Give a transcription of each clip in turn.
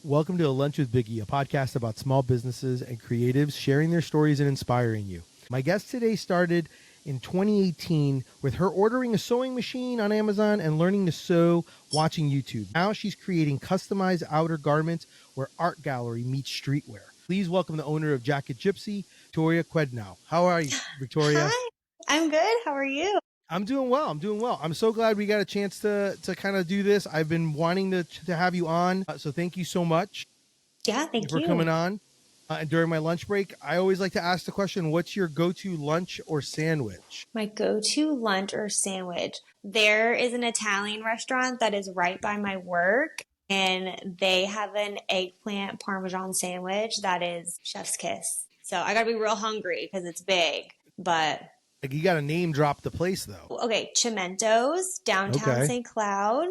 Welcome to A Lunch with Biggie, a podcast about small businesses and creatives sharing their stories and inspiring you. My guest today started in 2018 with her ordering a sewing machine on Amazon and learning to sew watching YouTube. Now she's creating customized outer garments where art gallery meets streetwear. Please welcome the owner of Jacket Gypsy, Victoria Quednou. How are you, Victoria? Hi, I'm good. How are you? I'm doing well. I'm so glad we got a chance to kind of do this. I've been wanting to have you on. So thank you so much. Yeah, thank for you. coming on. And during my lunch break, I always like to ask the question, what's your go-to lunch or sandwich? My go-to lunch or sandwich. There is an Italian restaurant that is right by my work, and they have an eggplant Parmesan sandwich that is chef's kiss. So I gotta be real hungry because it's big, but... Like, you got to name drop the place, though. Okay, Chimento's, downtown St. Cloud.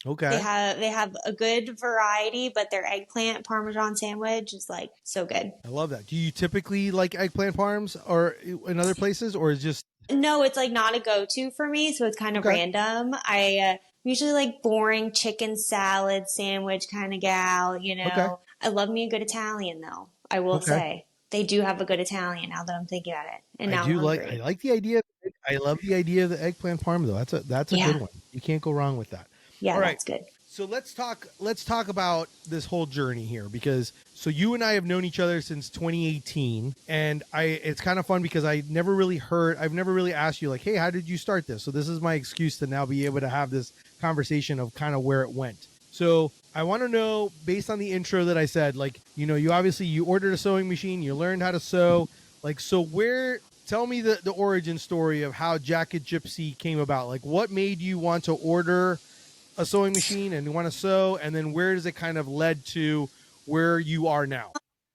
Okay. They have a good variety, but their eggplant Parmesan sandwich is like so good. I love that. Do you typically like eggplant parms or in other places, or is just... No, it's like not a go-to for me, so it's kind of random. I usually like boring chicken salad sandwich kind of gal, you know. Okay. I love me a good Italian though. I will say they do have a good Italian now that I'm thinking about it. And now I like the idea. I love the idea of the eggplant parm though. That's a good one. You can't go wrong with that. Yeah, all right. That's good. So let's talk about this whole journey here, because so you and I have known each other since 2018, and it's kind of fun because I've never really asked you like, hey, how did you start this? So this is my excuse to now be able to have this conversation of kind of where it went. So I want to know, based on the intro that I said, like, you know, you ordered a sewing machine, you learned how to sew, like, so tell me the origin story of how Jacket Gypsy came about. Like, what made you want to order a sewing machine and want to sew, and then where does it kind of led to where you are now?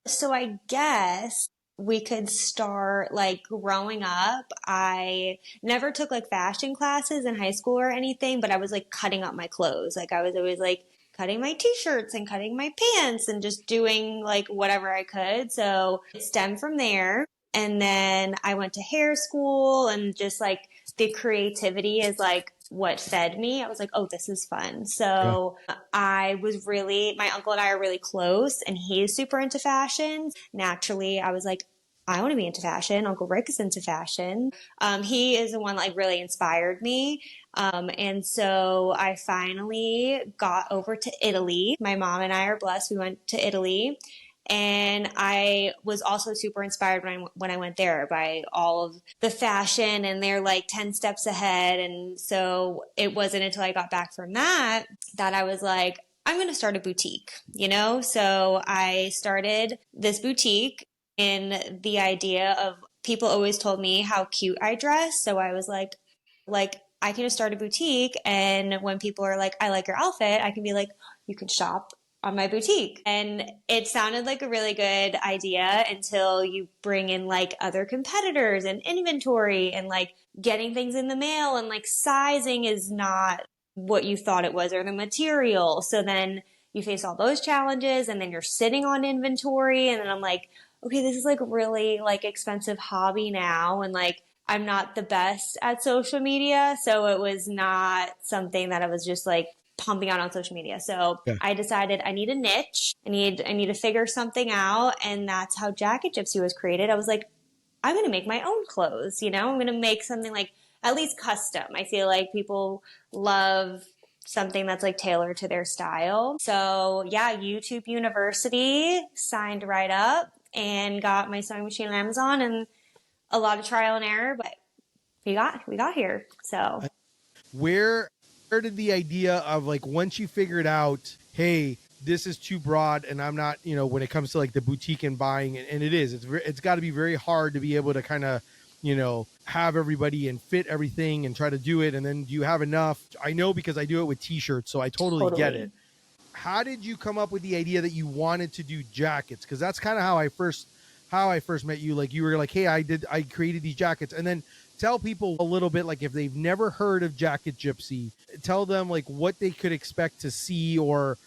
So I guess we could start like growing up. I never took like fashion classes in high school or anything, but I was like cutting up my clothes. Like I was always like cutting my t-shirts and cutting my pants and just doing like whatever I could. So it stemmed from there. And then I went to hair school, and just like the creativity is like what fed me. I was like, oh, this is fun. So my uncle and I are really close, and he's super into fashion. Naturally, I was like, I want to be into fashion. Uncle Rick is into fashion. He is the one that like really inspired me. And so I finally got over to Italy. My mom and I are blessed. We went to Italy. And I was also super inspired when I went there by all of the fashion, and they're like 10 steps ahead. And so it wasn't until I got back from that I was like, I'm going to start a boutique, you know? So I started this boutique, in the idea of, people always told me how cute I dress. So I was like, I can just start a boutique. And when people are like, I like your outfit, I can be like, you can shop on my boutique. And it sounded like a really good idea until you bring in like other competitors and inventory and like getting things in the mail, and like sizing is not what you thought it was, or the material. So then you face all those challenges, and then you're sitting on inventory, and then I'm like, okay, this is like really like expensive hobby now. And like, I'm not the best at social media. So it was not something that I was just like pumping out on social media. So I decided I need a niche. I need to figure something out. And that's how Jacket Gypsy was created. I was like, I'm going to make my own clothes. You know, I'm going to make something like at least custom. I feel like people love something that's like tailored to their style. So yeah, YouTube University, signed right up and got my sewing machine on Amazon, and a lot of trial and error, but we got here. So where did the idea of like, once you figured out, hey, this is too broad and I'm not, you know, when it comes to like the boutique and buying, and it's got to be very hard to be able to kind of, you know, have everybody and fit everything and try to do it. And then do you have enough? I know, because I do it with t-shirts, so I totally get it. How did you come up with the idea that you wanted to do jackets? Because that's kind of how I first met you. Like, you were like, hey, I created these jackets. And then tell people a little bit, like, if they've never heard of Jacket Gypsy, tell them like what they could expect to see, or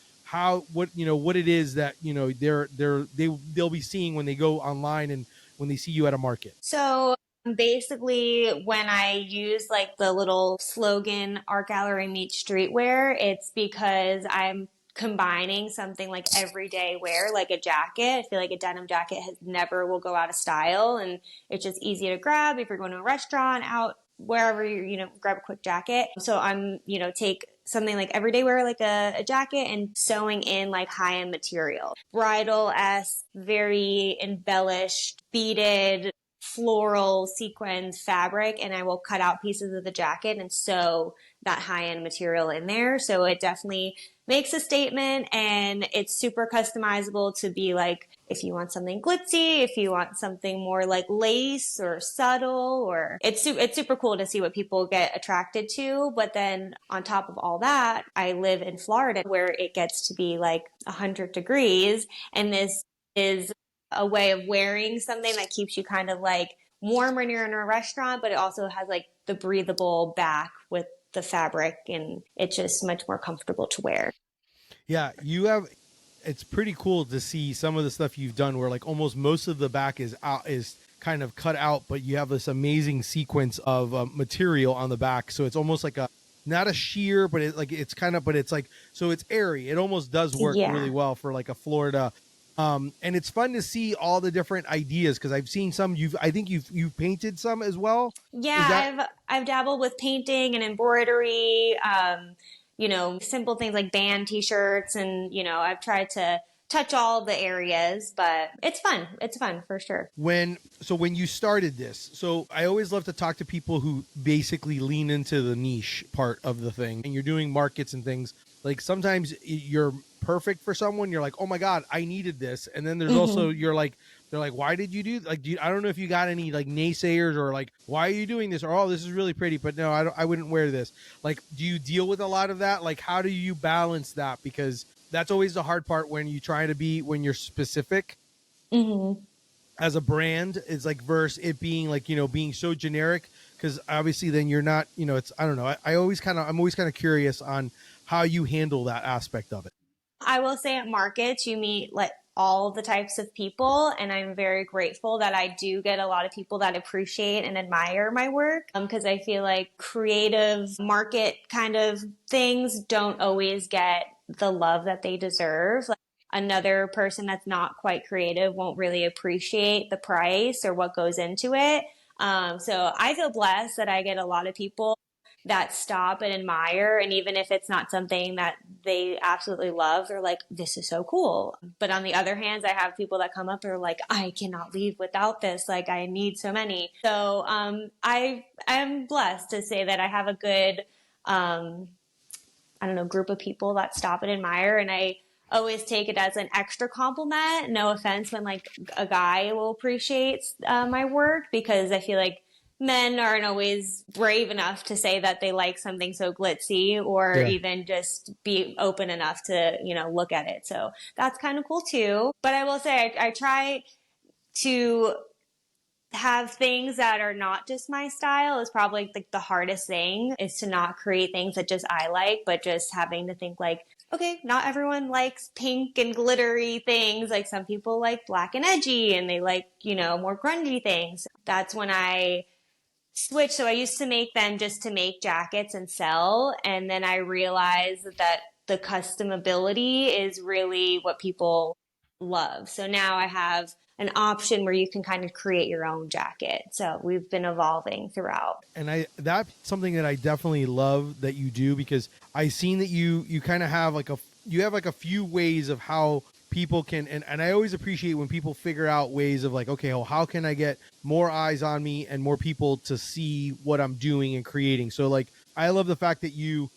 what it is that, you know, they'll be seeing when they go online and when they see you at a market. So basically, when I use like the little slogan, art gallery meets streetwear, it's because I'm combining something like everyday wear, like a jacket. I feel like a denim jacket never will go out of style, and it's just easy to grab if you're going to a restaurant, out wherever you grab a quick jacket. So I'm, take something like everyday wear, like a jacket, and sewing in like high-end material, bridal-esque, very embellished, beaded, floral sequins fabric, and I will cut out pieces of the jacket and sew that high-end material in there. So it definitely makes a statement, and it's super customizable to be like, if you want something glitzy, if you want something more like lace or subtle, or it's super cool to see what people get attracted to. But then on top of all that, I live in Florida where it gets to be like 100 degrees, and this is a way of wearing something that keeps you kind of like warm when you're in a restaurant, but it also has like the breathable back with the fabric, and it's just much more comfortable to wear. Yeah, it's pretty cool to see some of the stuff you've done where like almost most of the back is kind of cut out, but you have this amazing sequence of material on the back. So it's almost like not a sheer, but it's like, so it's airy. It almost does work really well for like a Florida. And it's fun to see all the different ideas, because I've seen some. I think you've painted some as well. Yeah, I've dabbled with painting and embroidery. Simple things like band T-shirts, and I've tried to touch all the areas, but it's fun. It's fun for sure. When you started this, so I always love to talk to people who basically lean into the niche part of the thing, and you're doing markets and things. Like sometimes you're perfect for someone. You're like, oh my God, I needed this. And then there's also, they're like, why did you do I don't know if you got any like naysayers or like, why are you doing this? Or, oh, this is really pretty, but no, I wouldn't wear this. Like, do you deal with a lot of that? Like, how do you balance that? Because that's always the hard part when you're specific as a brand. It's like versus it being like, being so generic, because obviously then you're not, it's, I don't know. I'm always kind of curious on how you handle that aspect of it. I will say at markets, you meet like all the types of people, and I'm very grateful that I do get a lot of people that appreciate and admire my work, because I feel like creative market kind of things don't always get the love that they deserve. Like, another person that's not quite creative won't really appreciate the price or what goes into it. So I feel blessed that I get a lot of people that stop and admire. And even if it's not something that they absolutely love, they're like, this is so cool. But on the other hand, I have people that come up and are like, I cannot leave without this. Like, I need so many. So I am blessed to say that I have a good, group of people that stop and admire. And I always take it as an extra compliment. No offense when like a guy will appreciate my work, because I feel like men aren't always brave enough to say that they like something so glitzy, or even just be open enough to, look at it. So that's kind of cool too. But I will say I try to have things that are not just my style. Is probably like the hardest thing, is to not create things that just I like, but just having to think like, okay, not everyone likes pink and glittery things. Like some people like black and edgy, and they like, more grungy things. That's when I switch. So I used to make them just to make jackets and sell. And then I realized that the customability is really what people love. So now I have an option where you can kind of create your own jacket. So we've been evolving throughout. And that's something that I definitely love that you do, because I seen that you kind of have like a few ways of how people can, and I always appreciate when people figure out ways of like, okay, well, how can I get more eyes on me and more people to see what I'm doing and creating? So like, I love the fact that you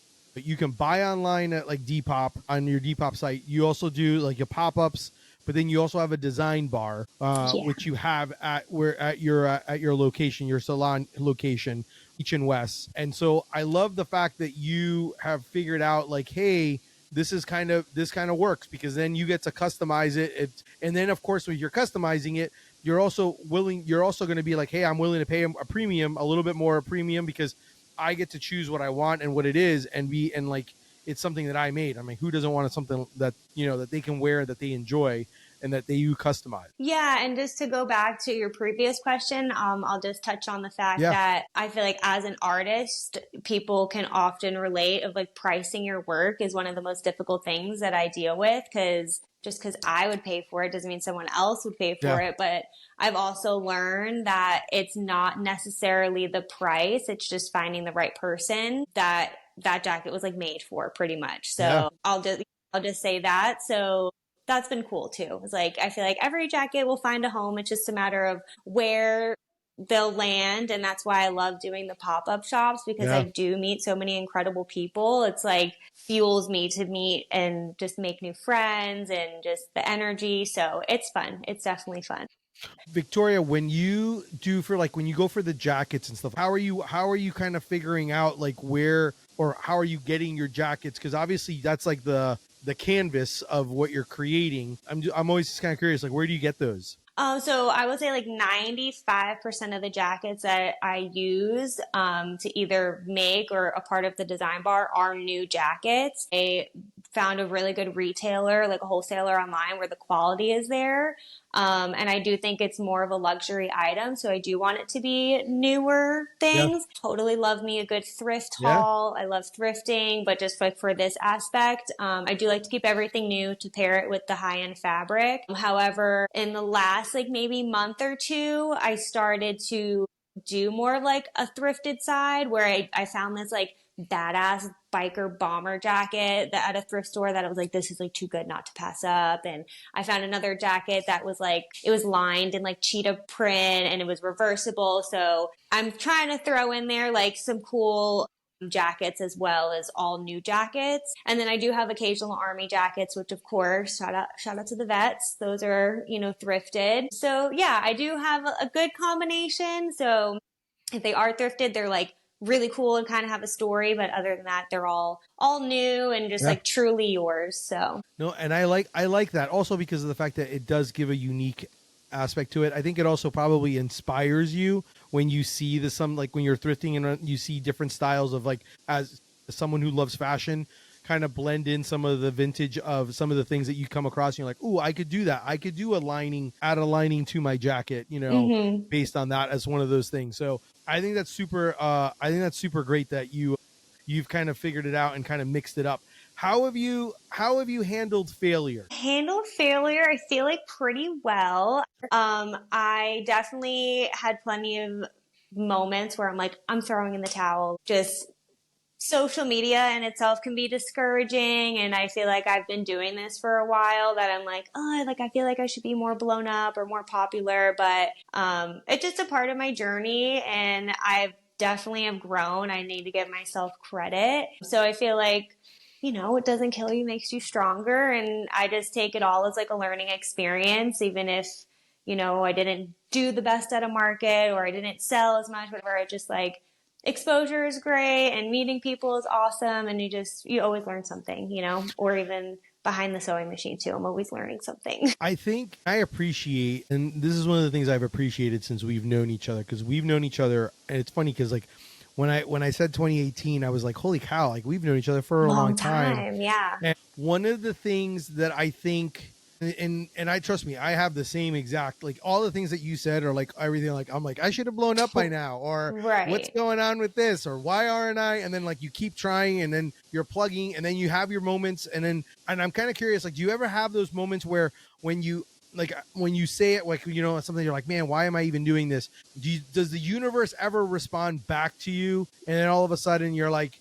can buy online at like Depop, on your Depop site. You also do like your pop-ups, but then you also have a design bar, which you have at your location, your salon location, Each and West. And so I love the fact that you have figured out like, hey, this kind of works, because then you get to customize it. And then of course, when you're customizing it, you're also going to be like, hey, I'm willing to pay a premium, a little bit more premium, because I get to choose what I want and what it is, and like, it's something that I made. I mean, who doesn't want something that, that they can wear, that they enjoy? and that you customize. Yeah, and just to go back to your previous question, I'll just touch on the fact Yeah. that I feel like as an artist, people can often relate of like pricing your work is one of the most difficult things that I deal with because just because I would pay for it doesn't mean someone else would pay for Yeah. it. But I've also learned that it's not necessarily the price, it's just finding the right person that that jacket was like made for pretty much. Yeah. So I'll just say that. So that's been cool too. It's like I feel like every jacket will find a home. It's just a matter of where they'll land, and that's why I love doing the pop-up shops because I Yeah. do meet so many incredible people. It's like fuels me to meet and just make new friends and just the energy. So it's fun. It's definitely fun. Victoria, when you do for like when you go for the jackets and stuff, how are you kind of figuring out like where or how are you getting your jackets? Because obviously that's like the canvas of what you're creating. I'm always just kind of curious, like where do you get those? So I would say like 95% of the jackets that I use to either make or a part of the design bar are new jackets. I found a really good retailer, like a wholesaler online where the quality is there. And I do think it's more of a luxury item. So I do want it to be newer Yeah. things. Totally love me a good thrift Yeah. haul. I love thrifting, but just like for this aspect, I do like to keep everything new to pair it with the high end fabric. However, in the last like maybe month or two, I started to do more like a thrifted side where I found this like badass biker bomber jacket that at a thrift store that I was like, this is like too good not to pass up. And I found another jacket that was like, it was lined in like cheetah print and it was reversible. So I'm trying to throw in there like some cool jackets as well as all new jackets. And then I do have occasional army jackets, which of course, shout out to the vets. Those are, thrifted. So yeah, I do have a good combination. So if they are thrifted, they're like really cool and kind of have a story. But other than that, they're all new and just Yeah. like truly yours. So No, and I like that also because of the fact that it does give a unique aspect to it. I think it also probably inspires you when you see some like when you're thrifting and you see different styles of like as someone who loves fashion kind of blend in some of the vintage of some of the things that you come across and you're like, "Ooh, I could do that. I could do add a lining to my jacket, based on that as one of those things." So, I think that's super great that you've kind of figured it out and kind of mixed it up. How have you handled failure? handled failure, I feel like pretty well. I definitely had plenty of moments where I'm like, I'm throwing in the towel. Just social media in itself can be discouraging, and I feel like I've been doing this for a while that I'm like, oh, like I feel like I should be more blown up or more popular, but it's just a part of my journey, and I've definitely have grown. I need to give myself credit. So I feel like it doesn't kill you, makes you stronger. And I just take it all as like a learning experience, even if, I didn't do the best at a market or I didn't sell as much, whatever. I just like exposure is great and meeting people is awesome. And you always learn something, or even behind the sewing machine too. I'm always learning something. I think I appreciate, and this is one of the things I've appreciated since we've known each other, because we've known each other, and it's funny because like when I said 2018, I was like, holy cow, like we've known each other for a long time. Yeah. And one of the things that I think, and I trust me, I have the same exact like all the things that you said are like everything. Like I'm like I should have blown up by now, or Right. what's going on with this, or why aren't I? And then like you keep trying, and then you're plugging, and then you have your moments, and I'm kind of curious, like do you ever have those moments where when you say it, like something you're like, man, why am I even doing this? Does the universe ever respond back to you, and then all of a sudden you're like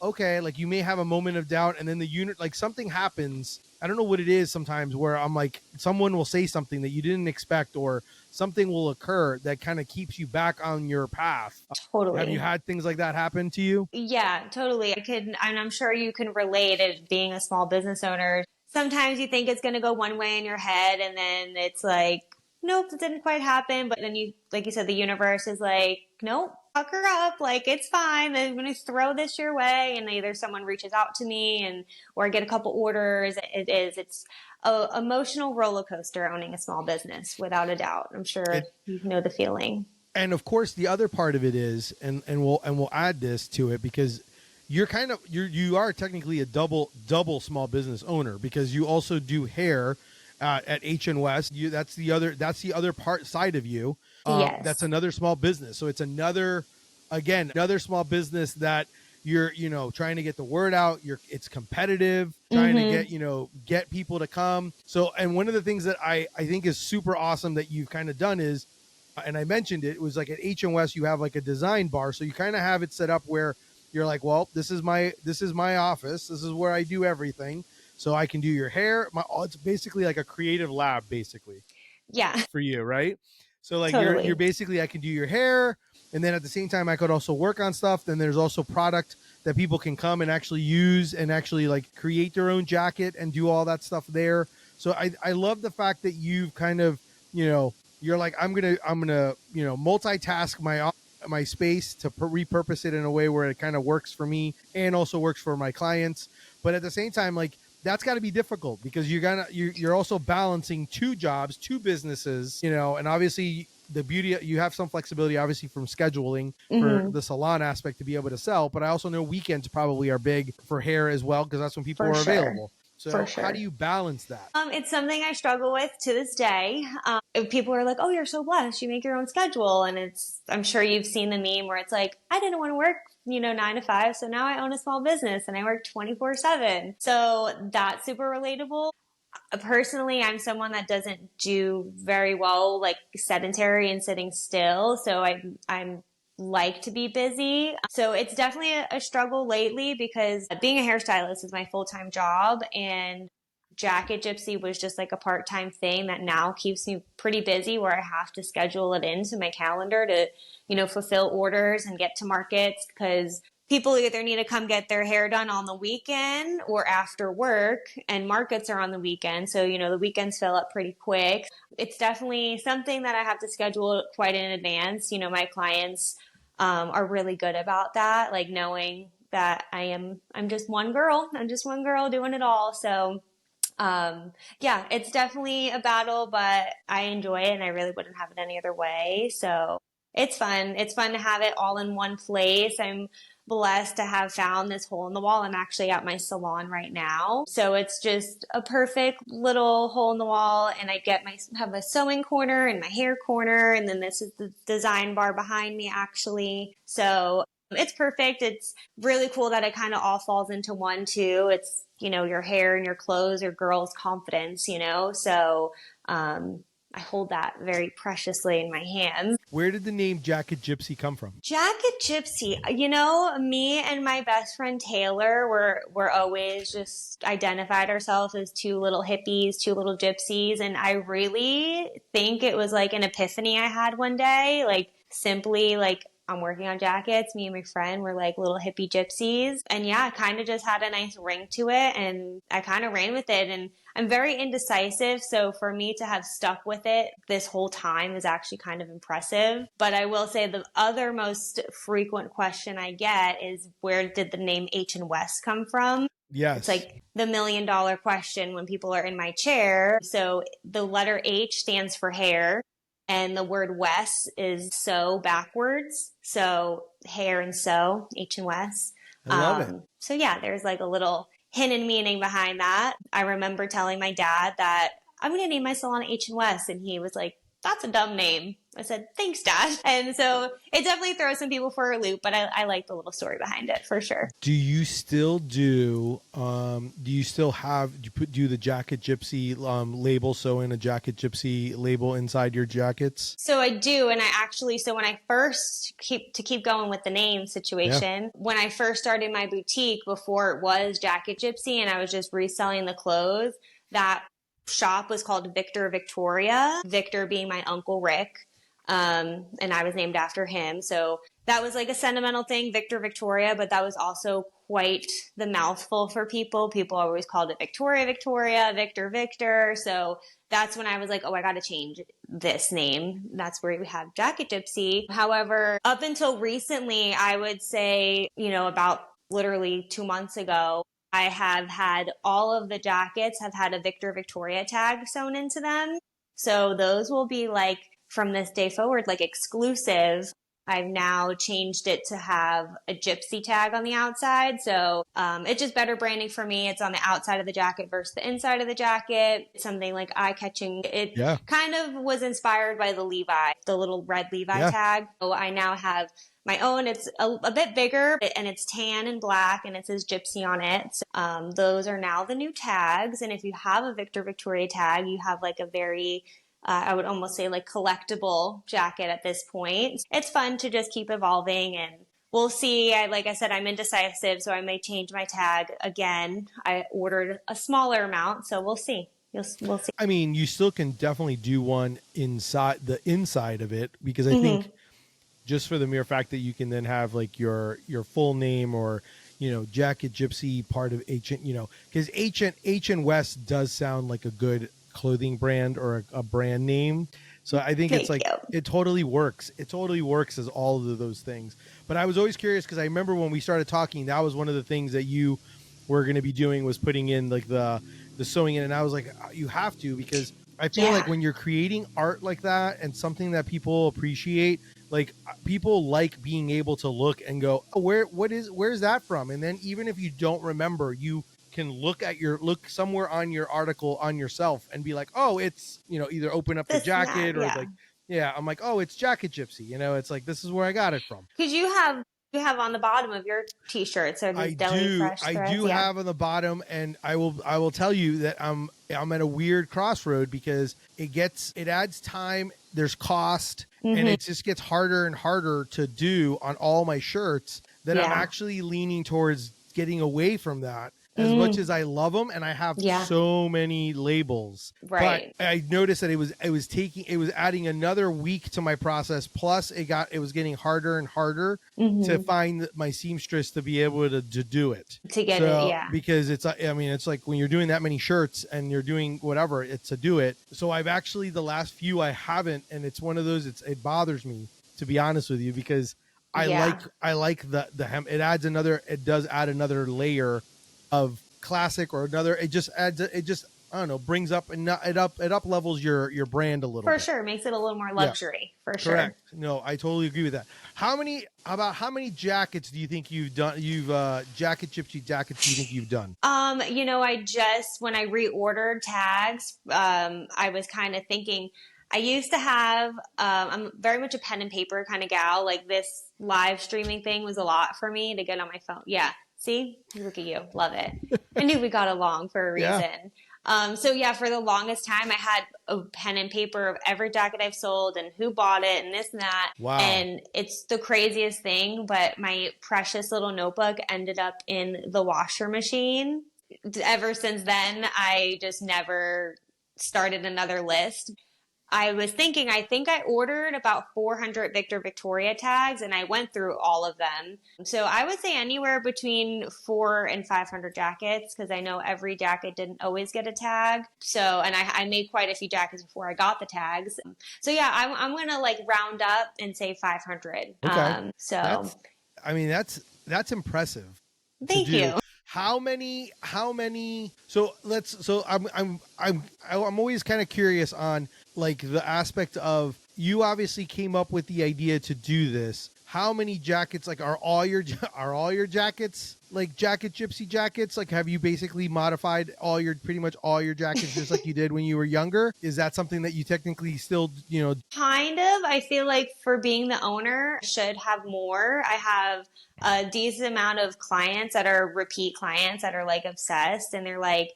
okay, like you may have a moment of doubt, and then like something happens. I don't know what it is sometimes where I'm like, someone will say something that you didn't expect, or something will occur that kind of keeps you back on your path. Totally. Have you had things like that happen to you? Yeah, totally. And I'm sure you can relate as being a small business owner. Sometimes you think it's going to go one way in your head, and then it's like, nope, it didn't quite happen. But then like you said, the universe is like, nope, pucker up. Like, it's fine. I'm going to throw this your way. And either someone reaches out to me or I get a couple orders. It's a emotional roller coaster owning a small business, without a doubt. I'm sure you know the feeling. And of course, the other part of it is, and we'll add this to it, because you are technically a double small business owner, because you also do hair at H and West. That's the other part side of you. That's Yes. another small business. So it's another small business that you're, trying to get the word out. It's competitive, trying to Mm-hmm. get people to come. So, and one of the things that I think is super awesome that you've kind of done is, and I mentioned it was like at H and West, you have like a design bar. So you kind of have it set up where you're like, well, this is my office. This is where I do everything. So I can do your hair. It's basically like a creative lab, basically, Yeah, for you, right? So like you're totally. basically, I can do your hair, and then at the same time I could also work on stuff. Then there's also product that people can come and actually use and actually like create their own jacket and do all that stuff there. So I love the fact that you've kind of, you're like, I'm gonna multitask my space to repurpose it in a way where it kind of works for me and also works for my clients. But at the same time, like, that's got to be difficult because you're also balancing two jobs, two businesses, and obviously the beauty, you have some flexibility obviously from scheduling for Mm-hmm. the salon aspect to be able to sell. But I also know weekends probably are big for hair as well, because that's when people For are sure. available. For So how do sure. you balance that? It's something I struggle with to this day. If people are like, "Oh, you're so blessed. You make your own schedule." And I'm sure you've seen the meme where it's like, "I didn't want to work, 9 to 5. So now I own a small business and I work 24/7." So that's super relatable. Personally, I'm someone that doesn't do very well, like sedentary and sitting still. So I'm like to be busy. So it's definitely a struggle lately because being a hairstylist is my full-time job, and Jacket Gypsy was just like a part-time thing that now keeps me pretty busy, where I have to schedule it into my calendar to, fulfill orders and get to markets, because people either need to come get their hair done on the weekend or after work, and markets are on the weekend. So, the weekends fill up pretty quick. It's definitely something that I have to schedule quite in advance. My clients are really good about that, like knowing that I'm just one girl. I'm just one girl doing it all. So, yeah, it's definitely a battle, but I enjoy it and I really wouldn't have it any other way. So it's fun. It's fun to have it all in one place. I'm blessed to have found this hole in the wall. I'm actually at my salon right now. So it's just a perfect little hole in the wall, and I have a sewing corner and my hair corner, and then this is the design bar behind me actually. So it's perfect. It's really cool that it kind of all falls into one too. It's, your hair and your clothes, your girl's confidence, So, I hold that very preciously in my hands. Where did the name Jacket Gypsy come from? Jacket Gypsy, me and my best friend Taylor were always just identified ourselves as two little hippies, two little gypsies, and I really think it was like an epiphany I had one day, like simply like I'm working on jackets. Me and my friend were like little hippie gypsies. And yeah, it kind of just had a nice ring to it. And I kind of ran with it. And I'm very indecisive. So for me to have stuck with it this whole time is actually kind of impressive. But I will say the other most frequent question I get is, where did the name H and West come from? It's Yes. like the $1,000,000 question when people are in my chair. So the letter H stands for hair, and the word West is sew backwards. So hair and sew, H and West. I love it. So yeah, there's like a little hidden meaning behind that. I remember telling my dad that I'm going to name my salon H and West, and he was like, "That's a dumb name." I said, "Thanks, Dad." And so it definitely throws some people for a loop, but I like the little story behind it for sure. Do you still do the Jacket Gypsy label, sew in a Jacket Gypsy label inside your jackets? So I do, and so when I first keep going with the name Yeah. situation, when I first started my boutique before it was Jacket Gypsy and I was just reselling the clothes, that shop was called Victor Victoria, Victor being my uncle Rick. And I was named after him. So that was like a sentimental thing, Victor Victoria, but that was also quite the mouthful for people. People always called it Victoria Victoria, Victor Victor. So that's when I was like, oh, I got to change this name. That's where we have Jacket Gypsy. However, up until recently, I would say, about literally 2 months ago, I have had all of the jackets have had a Victor Victoria tag sewn into them. So those will be like, from this day forward, like exclusive. I've now changed it to have a Gypsy tag on the outside. So it's just better branding for me. It's on the outside of the jacket versus the inside of the jacket. It's something like eye-catching. It Yeah. kind of was inspired by the Levi, the little red Levi tag. So I now have my own. It's a bit bigger and it's tan and black and it says Gypsy on it. So, those are now the new tags. And if you have a Victoria tag, you have like a very I would almost say like collectible jacket at this point. It's fun to just keep evolving and we'll see. Like I said, I'm indecisive, so I may change my tag again. I ordered a smaller amount, so we'll see. We'll see. I mean, you still can definitely do one inside of it, because I think just for the mere fact that you can then have like your full name, or Jacket Gypsy, part of Ancient, because Ancient West does sound like a good clothing brand or a brand name. So I think it's like, it totally works. It totally works as all of those things. But I was always curious, because I remember when we started talking, that was one of the things that you were going to be doing, was putting in like the sewing in. And I was like, you have to, because I feel like when you're creating art like that and something that people appreciate, like people like being able to look and go, oh, where's that from? And then even if you don't remember, you can look somewhere on your article on yourself and be like, oh, it's, either open up the jacket or like, I'm like, oh, it's Jacket Gypsy. It's like, this is where I got it from. Because you have on the bottom of your t-shirts or the Deli Fresh Threads. I do have on the bottom, and I will tell you that I'm at a weird crossroad, because it adds time, there's cost, and it just gets harder and harder to do on all my shirts, that I'm actually leaning towards getting away from that. As much as I love them, and I have so many labels, right? But I noticed that it was adding another week to my process. Plus, it was getting harder and harder to find my seamstress to be able to do it. To get it, because it's like when you're doing that many shirts and you're doing whatever, it's to do it. So I've actually, the last few I haven't, and it's one of those. It bothers me, to be honest with you, because I like the hem. It does add another layer of classic, or another, it just I don't know, brings up and it up levels your brand a little for bit. Sure, makes it a little more luxury. For sure. Correct. No, I totally agree with that. How many jackets do you think you've done? Jacket Gypsy jackets do you think you've done? I just, when I reordered tags, I was kind of thinking, I used to have, I'm very much a pen and paper kind of gal. Like, this live streaming thing was a lot for me to get on my phone. Yeah. See, look at you. Love it. I knew we got along for a reason. For the longest time, I had a pen and paper of every jacket I've sold and who bought it and this and that. Wow. And it's the craziest thing, but my precious little notebook ended up in the washer machine. Ever since then, I just never started another list. I was thinking, I think I ordered about 400 Victoria tags, and I went through all of them. So I would say anywhere between 400 and 500 jackets, because I know every jacket didn't always get a tag. So, and I made quite a few jackets before I got the tags. So yeah, I'm going to like round up and say 500. Okay. That's impressive. Thank you. How many, so I'm always kind of curious on like the aspect of, you obviously came up with the idea to do this. How many jackets, like, are all your jackets like Jacket Gypsy jackets? Like, have you basically modified pretty much all your jackets just like you did when you were younger? Is that something that you technically still, Kind of. I feel like for being the owner, I should have more. I have a decent amount of clients that are repeat clients that are like obsessed, and they're like,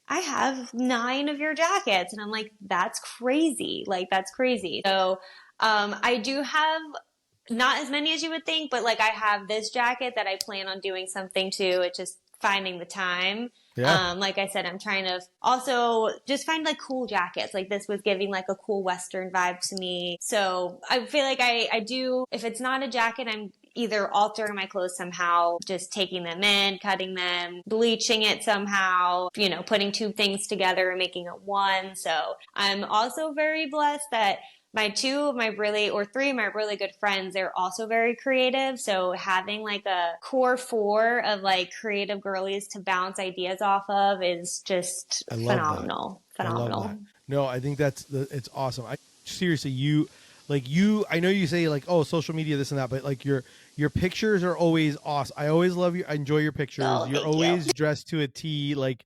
I have 9 of your jackets. And I'm like, that's crazy. Like, that's crazy. So, I do have not as many as you would think, but like I have this jacket that I plan on doing something to. It's just finding the time. Yeah. Like I said, I'm trying to also just find like cool jackets. Like, this was giving like a cool Western vibe to me. So I feel like I do, if it's not a jacket, I'm either altering my clothes somehow, just taking them in, cutting them, bleaching it somehow, putting 2 things together and making it one. So I'm also very blessed that 3 of my really good friends, they're also very creative. So having like a core 4 of like creative girlies to bounce ideas off of is just phenomenal. I love that. No, I think it's awesome. Seriously, like you, I know you say like, oh, social media, this and that, but like your pictures are always awesome. I always love you. I enjoy your pictures. Oh, You're thank you. always dressed to a T. Like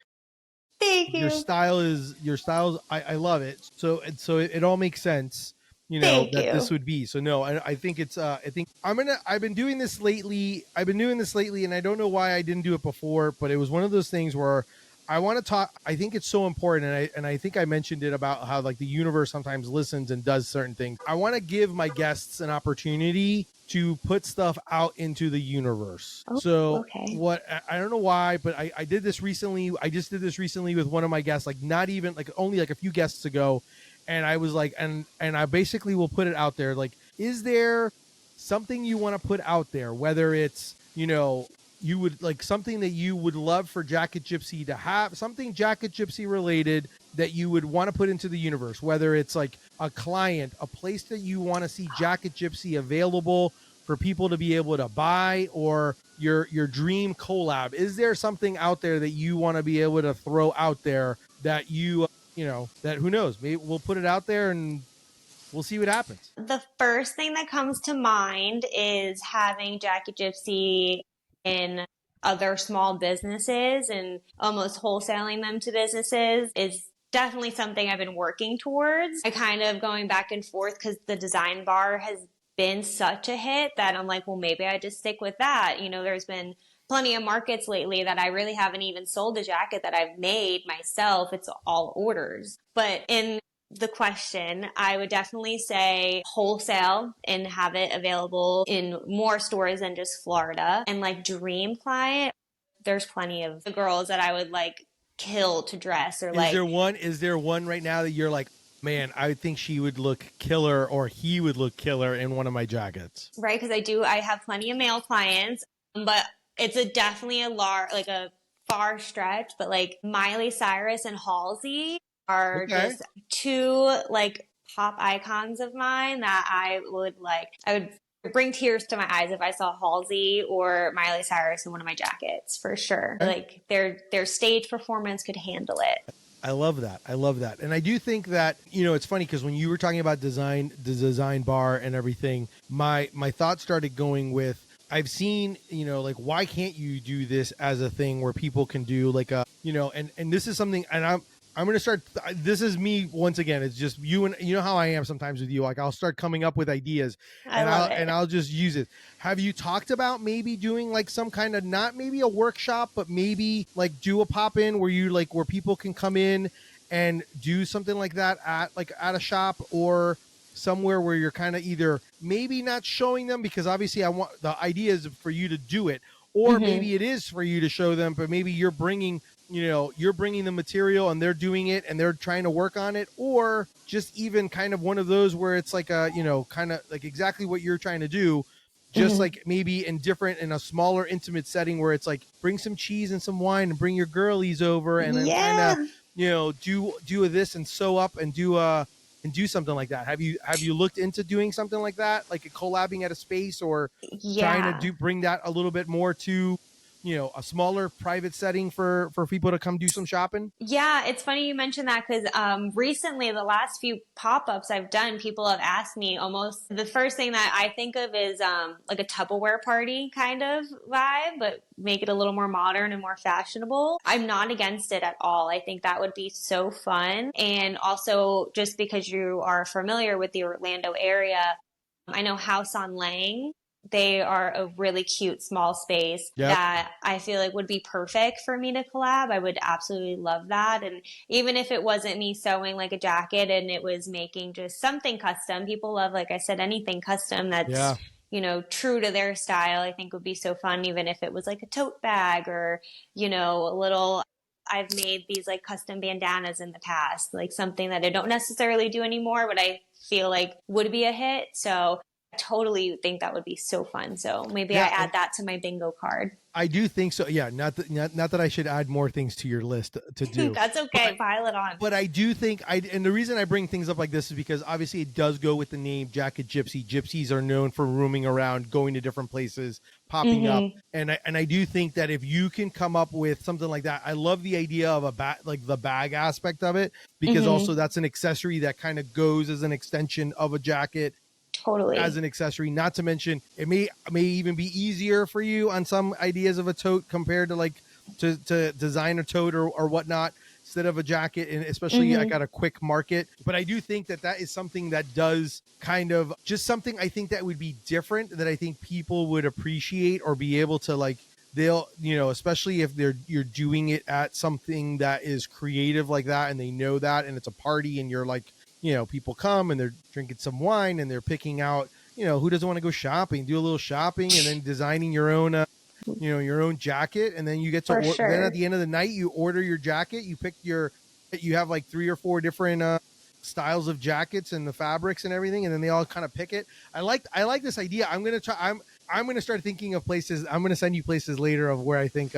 Thank you. your styles. I love it. So it all makes sense. You know Thank that this you. would be. So no, I think it's. I think I've been doing this lately. And I don't know why I didn't do it before, but it was one of those things where I want to talk. I think it's so important, and I think I mentioned it about how like the universe sometimes listens and does certain things. I want to give my guests an opportunity to put stuff out into the universe. Oh, So okay. what I don't know why, but I did this recently. I just did this recently with one of my guests, like not even like only like a few guests ago, and I was like, and I basically will put it out there. Like, is there something you want to put out there? Whether it's you would like something that you would love for Jacket Gypsy to have, something Jacket Gypsy related that you would want to put into the universe, whether it's like a client, a place that you want to see Jacket Gypsy available for people to be able to buy, or your dream collab. Is there something out there that you want to be able to throw out there that that who knows, maybe we'll put it out there and we'll see what happens. The first thing that comes to mind is having Jackie Gypsy in other small businesses and almost wholesaling them to businesses is definitely something I've been working towards. I kind of going back and forth because the design bar has been such a hit that I'm like, well, maybe I just stick with that. There's been plenty of markets lately that I really haven't even sold a jacket that I've made myself. It's all orders. But in the question, I would definitely say wholesale and have it available in more stores than just Florida. And like dream client, there's plenty of girls that I would like kill to dress or like. Is there one right now that you're like, man, I think she would look killer or he would look killer in one of my jackets? Right, because I have plenty of male clients, but it's definitely like a far stretch, but like Miley Cyrus and Halsey are just two like pop icons of mine that I would bring tears to my eyes if I saw Halsey or Miley Cyrus in one of my jackets for sure. Like their stage performance could handle it. I love that. And I do think that, it's funny because when you were talking about the design bar and everything, my thoughts started going with, I've seen, like, why can't you do this as a thing where people can do like and this is something, and I'm going to start, this is me once again, it's just you, and you know how I am sometimes with you, like I'll start coming up with ideas and I'll just use it. Have you talked about maybe doing like some kind of, not maybe a workshop, but maybe like do a pop-in where you like, where people can come in and do something like that at a shop or somewhere where you're kind of either maybe not showing them, because obviously I want the idea is for you to do it, or maybe it is for you to show them, but maybe you're bringing the material and they're doing it and they're trying to work on it, or just even kind of one of those where it's like a, kind of like exactly what you're trying to do, just like maybe in a smaller intimate setting where it's like bring some cheese and some wine and bring your girlies over and then kind of, do this and sew up and do something like that. Have you looked into doing something like that, like collabing at a space, or trying to bring that a little bit more to a smaller private setting for people to come do some shopping? Yeah, it's funny you mentioned that because recently, the last few pop-ups I've done, people have asked me almost the first thing that I think of is like a Tupperware party kind of vibe, but make it a little more modern and more fashionable. I'm not against it at all. I think that would be so fun. And also, just because you are familiar with the Orlando area, I know House on Lang. They are a really cute small space that I feel like would be perfect for me to collab. I would absolutely love that. And even if it wasn't me sewing like a jacket and it was making just something custom, people love, like I said, anything custom that's, true to their style, I think would be so fun. Even if it was like a tote bag or, a little, I've made these like custom bandanas in the past, like something that I don't necessarily do anymore, but I feel like would be a hit. So totally think that would be so fun. So maybe I add that to my bingo card. I do think so. Yeah. Not that I should add more things to your list to do. That's okay. Pile it on. But I do think and the reason I bring things up like this is because obviously it does go with the name Jacket Gypsy. Gypsies are known for roaming around, going to different places, popping up. And I do think that if you can come up with something like that, I love the idea of a bag, like the bag aspect of it, because also that's an accessory that kind of goes as an extension of a jacket. Totally. as an accessory. Not to mention, it may even be easier for you on some ideas of a tote compared to like to design a tote or whatnot instead of a jacket, and especially I got a quick market. But I do think that is something that does kind of just something I think that would be different, that I think people would appreciate or be able to like, they'll, especially if you're doing it at something that is creative like that, and they know that, and it's a party, and you're like, people come and they're drinking some wine and they're picking out, who doesn't want to go shopping, do a little shopping, and then designing your own your own jacket, and then you get to then at the end of the night you order your jacket, you have like 3 or 4 different styles of jackets and the fabrics and everything, and then they all kind of pick it. I like this idea. I'm gonna start thinking of places. I'm gonna send you places later of where I think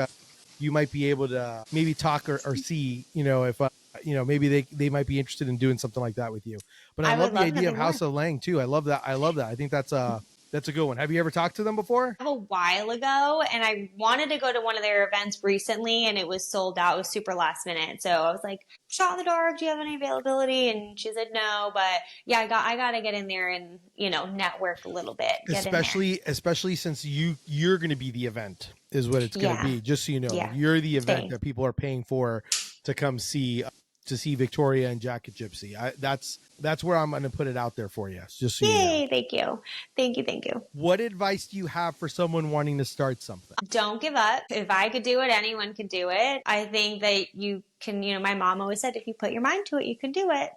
you might be able to maybe talk or see, if maybe they might be interested in doing something like that with you. But I love the idea of House of Lang too. I love that. I think that's a good one. Have you ever talked to them before? A while ago, and I wanted to go to one of their events recently, and it was sold out. It was super last minute. So I was like, shot in the dark, do you have any availability? And she said no, but yeah, I got to get in there and, network a little bit. Especially since you're going to be the event is what it's going to be. Just so you know, you're the event that people are paying for to come see, to see Victoria and Jacket Gypsy. That's where I'm going to put it out there for you. Just so you know. Thank you. What advice do you have for someone wanting to start something? Don't give up. If I could do it, anyone could do it. I think that you can, my mom always said, if you put your mind to it, you can do it.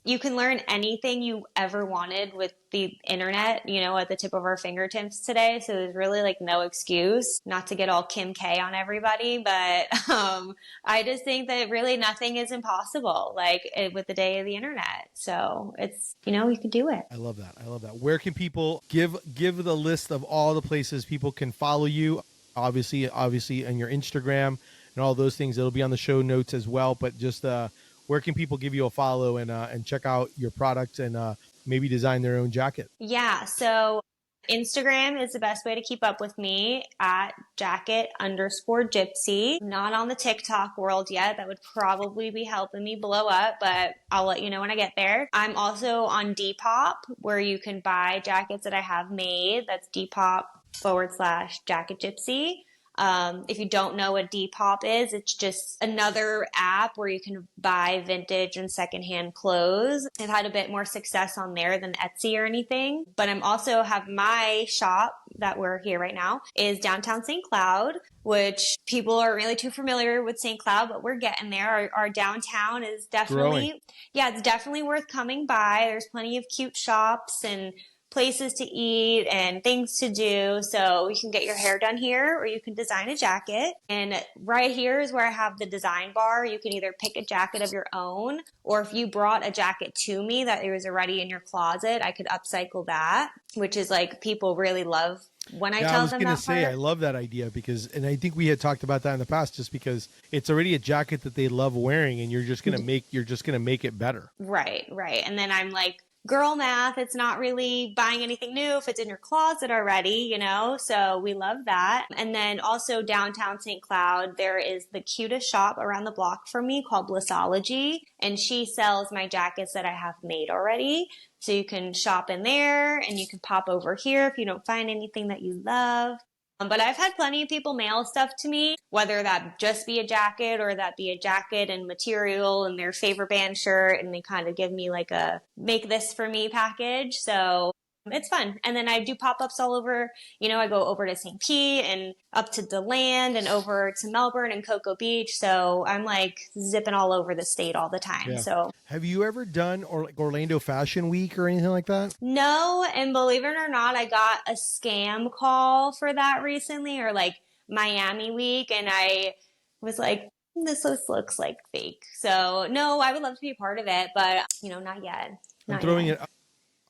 You can learn anything you ever wanted with the internet, at the tip of our fingertips today. So there's really like no excuse, not to get all Kim K on everybody. But I just think that really nothing is impossible, with the day of the internet. So it's, you can do it. I love that. Where can people give the list of all the places people can follow you? Obviously on your Instagram and all those things. It'll be on the show notes as well. But just where can people give you a follow and check out your product and maybe design their own jacket? Yeah. So Instagram is the best way to keep up with me at jacket_gypsy. Not on the TikTok world yet. That would probably be helping me blow up, but I'll let you know when I get there. I'm also on Depop, where you can buy jackets that I have made. That's Depop/Jacket Gypsy. If you don't know what Depop is, it's just another app where you can buy vintage and secondhand clothes. I've had a bit more success on there than Etsy or anything, but I'm also have my shop that we're here right now is downtown St. Cloud, which people aren't really too familiar with St. Cloud, but we're getting there. Our downtown is definitely, it's definitely worth coming by. There's plenty of cute shops and places to eat and things to do. So you can get your hair done here, or you can design a jacket. And right here is where I have the design bar. You can either pick a jacket of your own, or if you brought a jacket to me that was already in your closet, I could upcycle that, which is like people really love when I tell them that. I was going to say, I love that idea and I think we had talked about that in the past, just because it's already a jacket that they love wearing, and you're just going to make it better. Right. And then I'm like, girl math, it's not really buying anything new if it's in your closet already, so we love that. And then also downtown St. Cloud, there is the cutest shop around the block from me called Blissology, and she sells my jackets that I have made already. So you can shop in there, and you can pop over here if you don't find anything that you love. But I've had plenty of people mail stuff to me, whether that just be a jacket or that be a jacket and material and their favorite band shirt, and they kind of give me like a make this for me package. So it's fun. And then I do pop-ups all over, I go over to St. Pete and up to DeLand and over to Melbourne and Cocoa Beach. So I'm like zipping all over the state all the time. Yeah. So have you ever done Orlando Fashion Week or anything like that? No. And believe it or not, I got a scam call for that recently, or like Miami Week. And I was like, this looks like fake. So no, I would love to be a part of it, but not yet. I'm throwing it.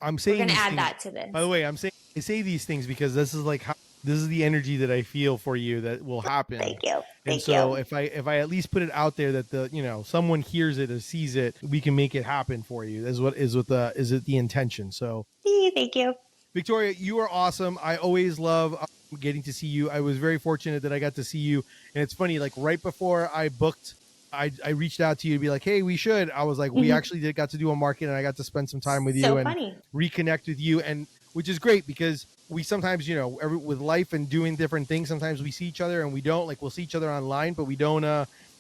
I'm saying we're going to add that to this. By the way, I say these things because this is the energy that I feel for you that will happen. Thank you. If I at least put it out there that someone hears it or sees it, we can make it happen for you. Is it the intention. So thank you. Victoria, you are awesome. I always love getting to see you. I was very fortunate that I got to see you. And it's funny, like right before I booked I reached out to you to be like, hey, we should. I was like, we actually got to do a market, and I got to spend some time with So you and funny. reconnect with you, and which is great because we sometimes, with life and doing different things, sometimes we see each other and we don't, like, we'll see each other online, but we don't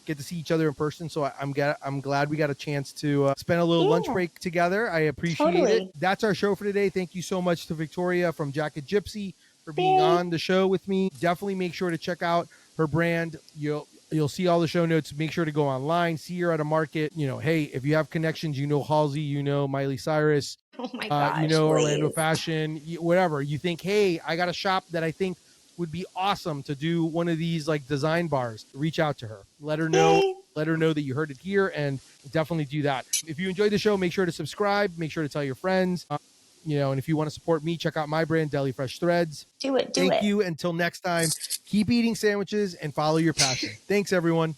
get to see each other in person. So I'm glad we got a chance to spend a little lunch Yeah, break together. I appreciate it. totally. That's our show for today. Thank you so much to Victoria from Jacket Gypsy for being Yay. on the show with me. Definitely make sure to check out her brand. You'll see all the show notes. Make sure to go online, see her at a market. Hey, if you have connections, Halsey, Miley Cyrus, Oh my gosh, Orlando please. Fashion, whatever. You think, hey, I got a shop that I think would be awesome to do one of these like design bars. Reach out to her. Let her know. Yay. Let her know that you heard it here, and definitely do that. If you enjoyed the show, make sure to subscribe. Make sure to tell your friends. And if you want to support me, check out my brand, Deli Fresh Threads. Do it. Thank you. Until next time, keep eating sandwiches and follow your passion. Thanks, everyone.